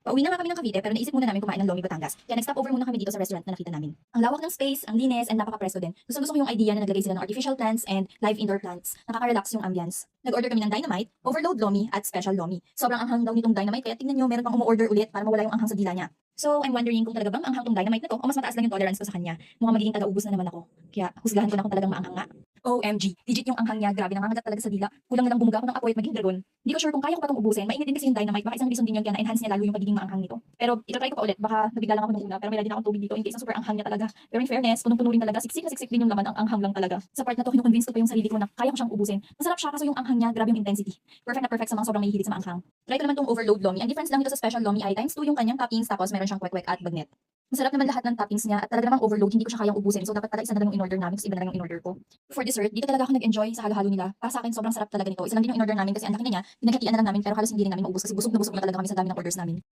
Pauwi na nga kami ng Cavite pero naisip muna namin kumain ng Lomi Batangas. Kaya nag-stop over muna kami dito sa restaurant na nakita namin. Ang lawak ng space, ang linis, and napaka-presko din. Gusto ko yung idea na naglagay sila ng artificial plants and live indoor plants. Nakaka-relax yung ambience. Nag-order kami ng Dynamite, Overload Lomi, at Special Lomi. Sobrang anghang daw nitong Dynamite kaya tingnan nyo meron pang umu-order ulit para mawala yung anghang sa dila niya. So, I'm wondering kung talaga bang anghang tong Dynamite na to o mas mataas lang yung tolerance ko sa kanya. Mukhang magiging taga-ubos na naman ako. Kaya husgahan ko na kung talagang maanghang nga. OMG, legit yung anghang niya, grabe nangangagat talaga sa dila. Kulang na lang bumuga ako ng apoy at maging dragon. Hindi ko sure kung kaya ko pa itong ubusin. Mainit din kasi yung Dynamite, baka isang reason din yun kaya na-enhance niya lalo yung pagiging maanghang nito. Pero ito-try ko pa ulit, baka nabigla lang ako nung una, pero may din akong tubig dito in case na super anghang niya talaga. Pero in fairness, punong-puno rin talaga, siksik na siksik din yung laman, ang anghang lang talaga. Sa part na to, kinukonvince ko pa yung sarili ko na kaya ko siyang ubusin. Masarap siya kaso yung anghang niya, grabe yung intensity. Perfect na perfect sa mga sobrang mahihilig sa maanghang. Try ko naman tong Overload Lomi. Ang difference lang dito sa Special Lomi ay times 2 yung kanyang toppings tapos meron siyang kwek-kwek at bagnet. Masarap naman lahat ng toppings niya at talaga namang overload, hindi ko siya kayang ubusin. So dapat pala isa na lang yung in-order namin kasi iba na lang yung in-order ko. For dessert, dito talaga ako nag-enjoy sa halo-halo nila. Para sa akin sobrang sarap talaga nito. Isa lang din yung in-order namin kasi ang laki na niya. Pinaghatian na lang namin pero halos hindi rin namin maubos kasi busog na talaga kami sa dami ng orders namin.